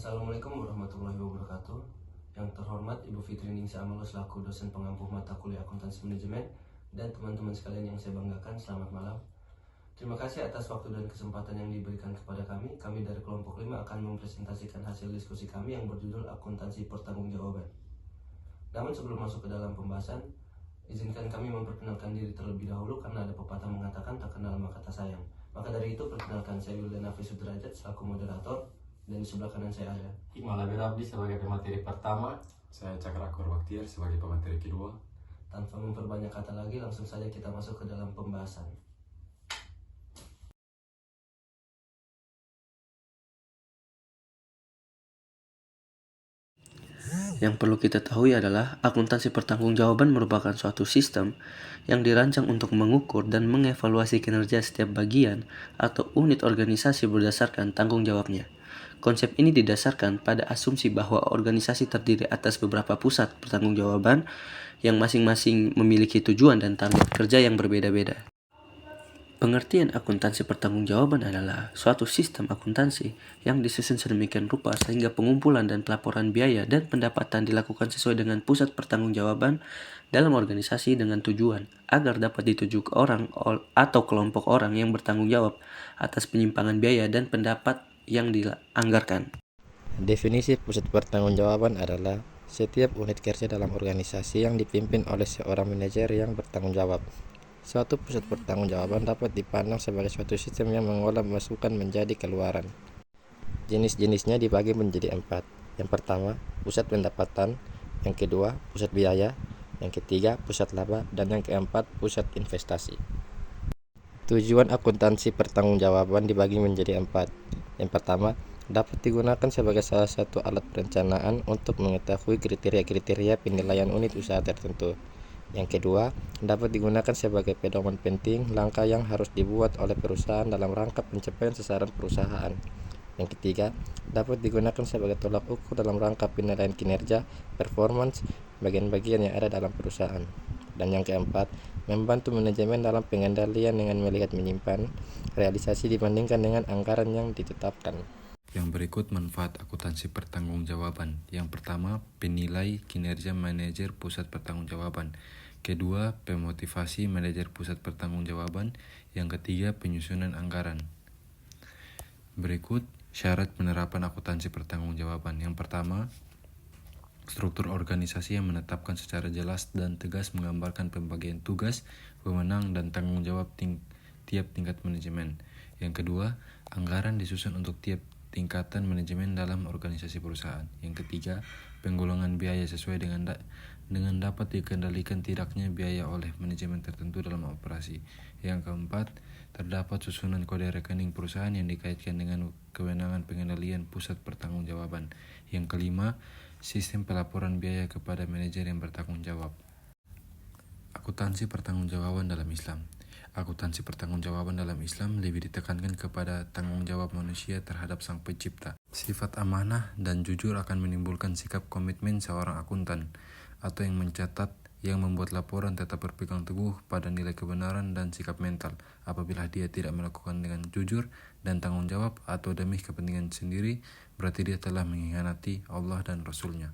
Assalamualaikum warahmatullahi wabarakatuh. Yang terhormat Ibu Fitri Ningsih Amalus selaku dosen pengampu mata kuliah akuntansi manajemen dan teman-teman sekalian yang saya banggakan, selamat malam. Terima kasih atas waktu dan kesempatan yang diberikan kepada kami. Kami dari kelompok 5 akan mempresentasikan hasil diskusi kami yang berjudul akuntansi pertanggungjawaban. Namun sebelum masuk ke dalam pembahasan, izinkan kami memperkenalkan diri terlebih dahulu karena ada pepatah mengatakan tak kenal maka tak sayang. Maka dari itu perkenalkan, saya Wildan Hafiz Sudrajat selaku moderator, dan di sebelah kanan saya ada Iqmal Abdi sebagai pemateri pertama. Saya Cakra Baktiar sebagai pemateri kedua. Tanpa memperbanyak kata lagi, langsung saja kita masuk ke dalam pembahasan. Yang perlu kita tahu adalah akuntansi pertanggungjawaban merupakan suatu sistem yang dirancang untuk mengukur dan mengevaluasi kinerja setiap bagian atau unit organisasi berdasarkan tanggung jawabnya. Konsep ini didasarkan pada asumsi bahwa organisasi terdiri atas beberapa pusat pertanggungjawaban yang masing-masing memiliki tujuan dan target kerja yang berbeda-beda. Pengertian akuntansi pertanggungjawaban adalah suatu sistem akuntansi yang disusun sedemikian rupa sehingga pengumpulan dan pelaporan biaya dan pendapatan dilakukan sesuai dengan pusat pertanggungjawaban dalam organisasi dengan tujuan agar dapat dituju ke orang atau kelompok orang yang bertanggung jawab atas penyimpangan biaya dan pendapat yang dianggarkan. Definisi pusat pertanggungjawaban adalah setiap unit kerja dalam organisasi yang dipimpin oleh seorang manajer yang bertanggung jawab. Suatu pusat pertanggungjawaban dapat dipandang sebagai suatu sistem yang mengolah masukan menjadi keluaran. Jenis-jenisnya dibagi menjadi 4. Yang pertama, pusat pendapatan. Yang kedua, pusat biaya. Yang ketiga, pusat laba. Dan yang keempat, pusat investasi. Tujuan akuntansi pertanggungjawaban dibagi menjadi 4. Yang pertama, dapat digunakan sebagai salah satu alat perencanaan untuk mengetahui kriteria-kriteria penilaian unit usaha tertentu. Yang kedua, dapat digunakan sebagai pedoman penting langkah yang harus dibuat oleh perusahaan dalam rangka pencapaian sasaran perusahaan. Yang ketiga, dapat digunakan sebagai tolak ukur dalam rangka penilaian kinerja, performance, bagian-bagian yang ada dalam perusahaan. Dan yang keempat, membantu manajemen dalam pengendalian dengan melihat menyimpan realisasi dibandingkan dengan anggaran yang ditetapkan. Yang berikut manfaat akuntansi pertanggungjawaban. Yang pertama, penilai kinerja manajer pusat pertanggungjawaban. Kedua, pemotivasi manajer pusat pertanggungjawaban. Yang ketiga, penyusunan anggaran. Berikut syarat penerapan akuntansi pertanggungjawaban. Yang pertama, struktur organisasi yang menetapkan secara jelas dan tegas menggambarkan pembagian tugas, wewenang, dan tanggung jawab tiap tingkat manajemen. Yang kedua, anggaran disusun untuk tiap tingkatan manajemen dalam organisasi perusahaan. Yang ketiga, penggolongan biaya sesuai dengan dapat dikendalikan tidaknya biaya oleh manajemen tertentu dalam operasi. Yang keempat, terdapat susunan kode rekening perusahaan yang dikaitkan dengan kewenangan pengendalian pusat pertanggungjawaban. Yang kelima, sistem pelaporan biaya kepada manajer yang bertanggung jawab. Akuntansi pertanggungjawaban dalam Islam. Akuntansi pertanggungjawaban dalam Islam lebih ditekankan kepada tanggung jawab manusia terhadap Sang Pencipta. Sifat amanah dan jujur akan menimbulkan sikap komitmen seorang akuntan atau yang mencatat, yang membuat laporan tetap berpegang teguh pada nilai kebenaran dan sikap mental. Apabila dia tidak melakukan dengan jujur dan tanggung jawab atau demi kepentingan sendiri, berarti dia telah mengkhianati Allah dan Rasul-Nya.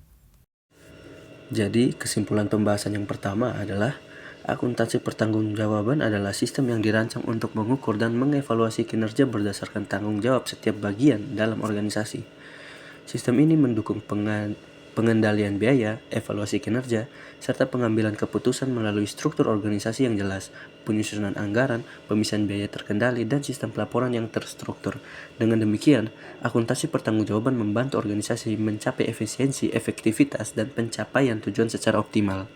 Jadi, kesimpulan pembahasan yang pertama adalah akuntansi pertanggungjawaban adalah sistem yang dirancang untuk mengukur dan mengevaluasi kinerja berdasarkan tanggung jawab setiap bagian dalam organisasi. Sistem ini mendukung pengendalian biaya, evaluasi kinerja, serta pengambilan keputusan melalui struktur organisasi yang jelas, penyusunan anggaran, pemisahan biaya terkendali, dan sistem pelaporan yang terstruktur. Dengan demikian, akuntansi pertanggungjawaban membantu organisasi mencapai efisiensi, efektivitas, dan pencapaian tujuan secara optimal.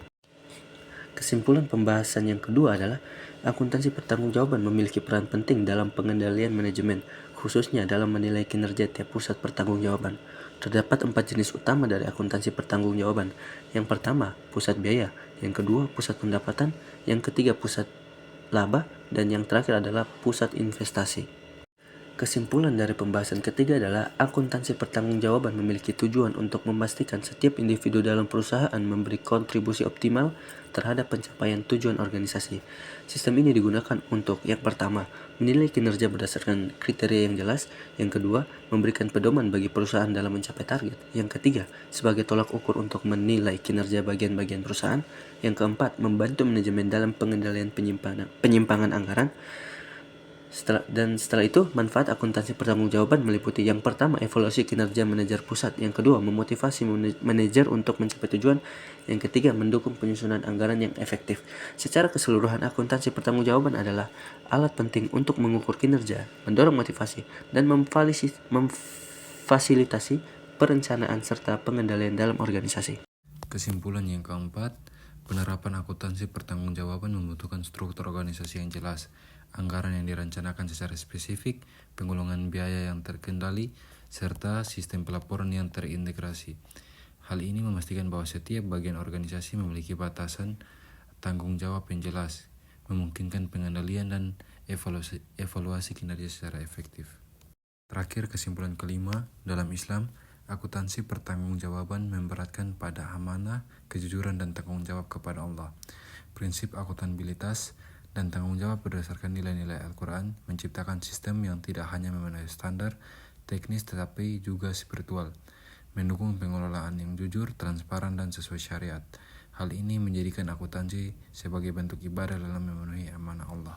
Kesimpulan pembahasan yang kedua adalah akuntansi pertanggungjawaban memiliki peran penting dalam pengendalian manajemen, khususnya dalam menilai kinerja tiap pusat pertanggungjawaban. Terdapat 4 jenis utama dari akuntansi pertanggungjawaban. Yang pertama, pusat biaya. Yang kedua, pusat pendapatan. Yang ketiga, pusat laba. Dan yang terakhir adalah pusat investasi. Kesimpulan dari pembahasan ketiga adalah akuntansi pertanggungjawaban memiliki tujuan untuk memastikan setiap individu dalam perusahaan memberi kontribusi optimal terhadap pencapaian tujuan organisasi. Sistem ini digunakan untuk, yang pertama, menilai kinerja berdasarkan kriteria yang jelas, yang kedua, memberikan pedoman bagi perusahaan dalam mencapai target, yang ketiga, sebagai tolak ukur untuk menilai kinerja bagian-bagian perusahaan, yang keempat, membantu manajemen dalam pengendalian penyimpangan anggaran. Setelah itu, manfaat akuntansi pertanggungjawaban meliputi yang pertama, evaluasi kinerja manajer pusat, yang kedua, memotivasi manajer untuk mencapai tujuan, yang ketiga, mendukung penyusunan anggaran yang efektif. Secara keseluruhan, akuntansi pertanggungjawaban adalah alat penting untuk mengukur kinerja, mendorong motivasi, dan memfasilitasi perencanaan serta pengendalian dalam organisasi. Kesimpulan yang keempat, penerapan akuntansi pertanggungjawaban membutuhkan struktur organisasi yang jelas, anggaran yang direncanakan secara spesifik, penggolongan biaya yang terkendali, serta sistem pelaporan yang terintegrasi. Hal ini memastikan bahwa setiap bagian organisasi memiliki batasan tanggung jawab yang jelas, memungkinkan pengendalian dan evaluasi kinerja secara efektif. Terakhir, kesimpulan kelima, dalam Islam, akuntansi pertanggungjawaban memberatkan pada amanah, kejujuran, dan tanggung jawab kepada Allah. Prinsip akuntabilitas dan tanggung jawab berdasarkan nilai-nilai Al-Quran menciptakan sistem yang tidak hanya memenuhi standar teknis tetapi juga spiritual, mendukung pengelolaan yang jujur, transparan, dan sesuai syariat. Hal ini menjadikan akuntansi sebagai bentuk ibadah dalam memenuhi amanah Allah.